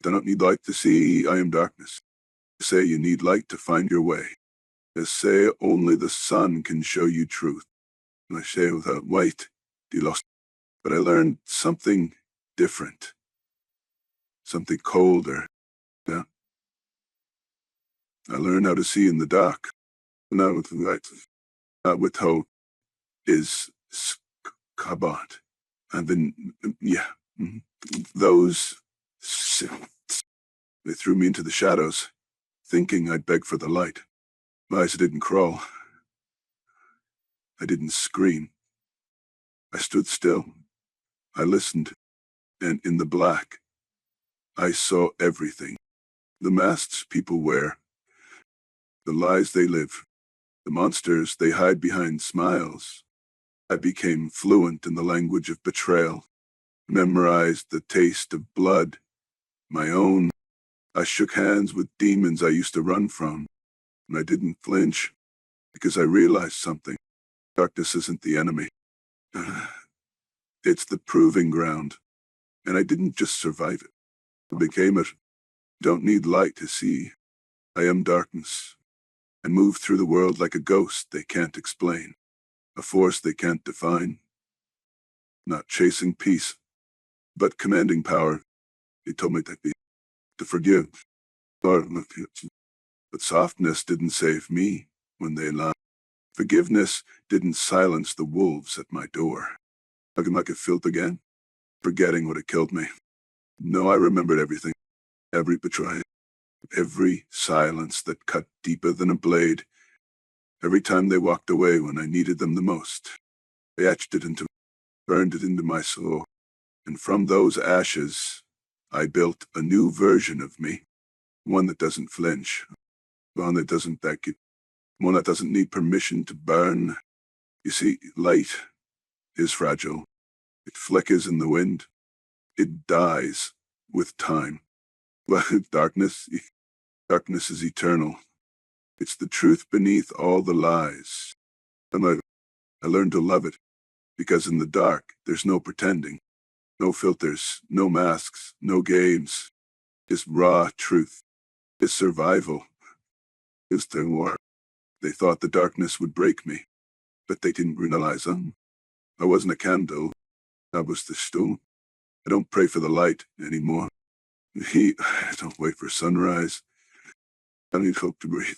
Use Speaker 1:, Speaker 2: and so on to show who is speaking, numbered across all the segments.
Speaker 1: I don't need light to see, I am darkness. They say you need light to find your way. They say only the sun can show you truth. And I say without light, you lost. But I learned something different, something colder. Yeah. I learned how to see in the dark, not with light, not with hope, is Kabat. And then, yeah, those, they threw me into the shadows, thinking I'd beg for the light. My eyes didn't crawl. I didn't scream. I stood still. I listened, and in the black, I saw everything. The masks people wear, the lies they live, the monsters they hide behind smiles. I became fluent in the language of betrayal, memorized the taste of blood, my own. I shook hands with demons I used to run from, and I didn't flinch because I realized something. Darkness isn't the enemy. It's the proving ground, and I didn't just survive it. I became it. Don't need light to see. I am darkness. I move through the world like a ghost they can't explain, a force they can't define. Not chasing peace, but commanding power. He told me to forgive. But softness didn't save me when they lied. Forgiveness didn't silence the wolves at my door. Looking like it felt again, forgetting what had killed me. No, I remembered everything. Every betrayal. Every silence that cut deeper than a blade. Every time they walked away when I needed them the most. I etched it into, burned it into my soul. And from those ashes, I built a new version of me. One that doesn't flinch. One that doesn't beg you. One that doesn't need permission to burn. You see, light is fragile. It flickers in the wind. It dies with time. But darkness is eternal. It's the truth beneath all the lies. And I learned to love it, because in the dark, there's no pretending. No filters, no masks, no games. It's raw truth. It's survival. It's their war. They thought the darkness would break me, but they didn't realize I wasn't a candle. I was the stone. I don't pray for the light anymore. I don't wait for sunrise. I need hope to breathe.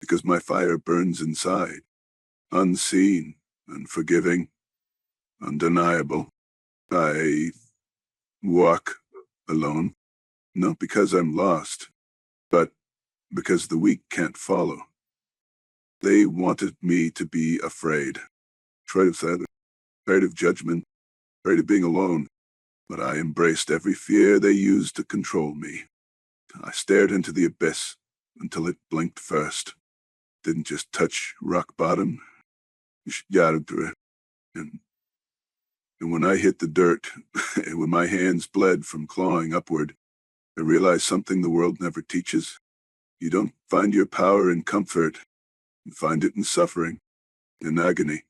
Speaker 1: Because my fire burns inside. Unseen, unforgiving, undeniable. I walk alone. Not because I'm lost, but because the weak can't follow. They wanted me to be afraid. Afraid of judgment, afraid of being alone. But I embraced every fear they used to control me. I stared into the abyss until it blinked first. Didn't just touch rock bottom. It through it. And when I hit the dirt, and when my hands bled from clawing upward, I realized something the world never teaches. You don't find your power in comfort. You find it in suffering, in agony,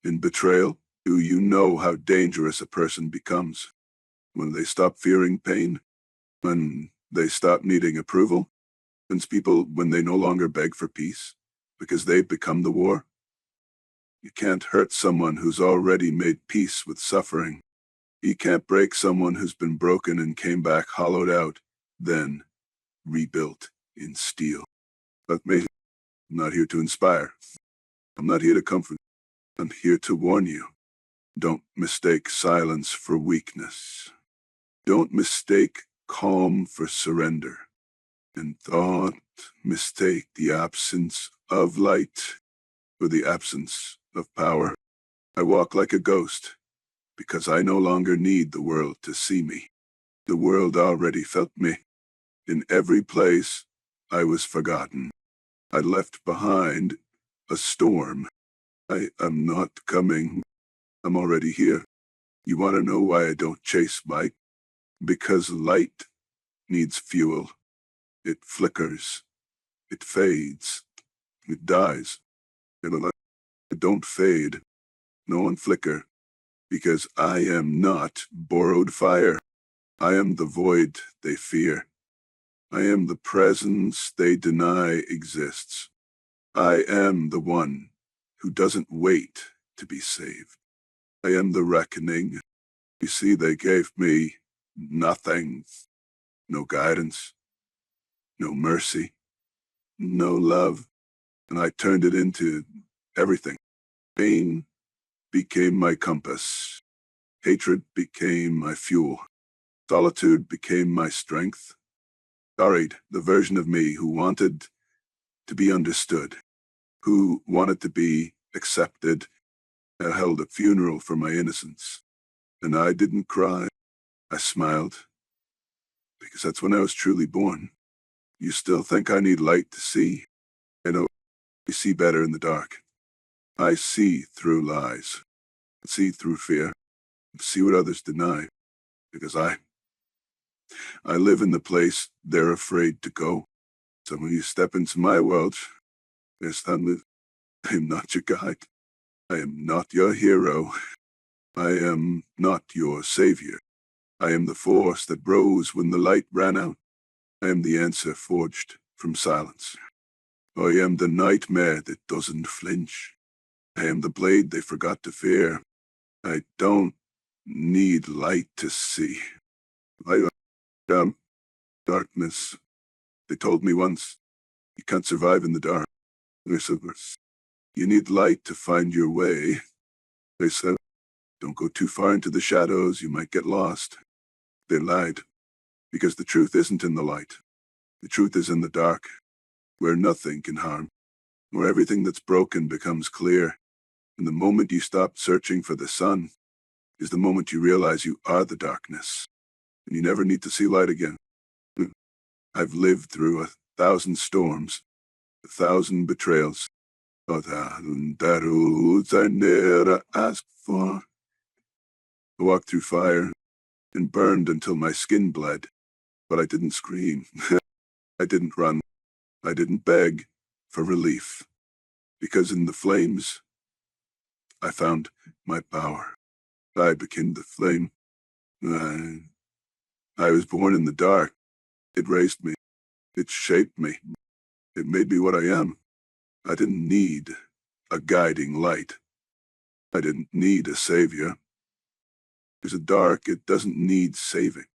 Speaker 1: in betrayal. Do you know how dangerous a person becomes when they stop fearing pain, when they stop needing approval, when they no longer beg for peace because they've become the war? You can't hurt someone who's already made peace with suffering. You can't break someone who's been broken and came back hollowed out, then rebuilt in steel. But me, I'm not here to inspire. I'm not here to comfort. I'm here to warn you. Don't mistake silence for weakness. Don't mistake calm for surrender. And don't mistake the absence of light for the absence of power. I walk like a ghost because I no longer need the world to see me. The world already felt me. In every place, I was forgotten. I left behind a storm. I am not coming. I'm already here. You want to know why I don't chase light? Because light needs fuel. It flickers. It fades. It dies. It don't fade. No one flicker. Because I am not borrowed fire. I am the void they fear. I am the presence they deny exists. I am the one who doesn't wait to be saved. I am the reckoning. You see, they gave me nothing. No guidance, no mercy, no love. And I turned it into everything. Pain became my compass. Hatred became my fuel. Solitude became my strength. Buried the version of me who wanted to be understood, who wanted to be accepted. I held a funeral for my innocence. And I didn't cry. I smiled. Because that's when I was truly born. You still think I need light to see? I know I see better in the dark. I see through lies. I see through fear. I see what others deny. Because I live in the place they're afraid to go. So when you step into my world, there's suddenly, I am not your guide. I am not your hero. I am not your savior. I am the force that rose when the light ran out. I am the answer forged from silence. I am the nightmare that doesn't flinch. I am the blade they forgot to fear. I don't need light to see. I am darkness. They told me once, you can't survive in the dark. They said, you need light to find your way. They said, don't go too far into the shadows, you might get lost. They lied, because the truth isn't in the light. The truth is in the dark, where nothing can harm, where everything that's broken becomes clear. And the moment you stop searching for the sun is the moment you realize you are the darkness, and you never need to see light again. I've lived through 1,000 storms, 1,000 betrayals, 1,000 truths I never asked for. I walked through fire and burned until my skin bled, but I didn't scream. I didn't run. I didn't beg for relief, because in the flames, I found my power. I became the flame. I was born in the dark. It raised me. It shaped me. It made me what I am. I didn't need a guiding light. I didn't need a savior. Because the dark, it doesn't need saving.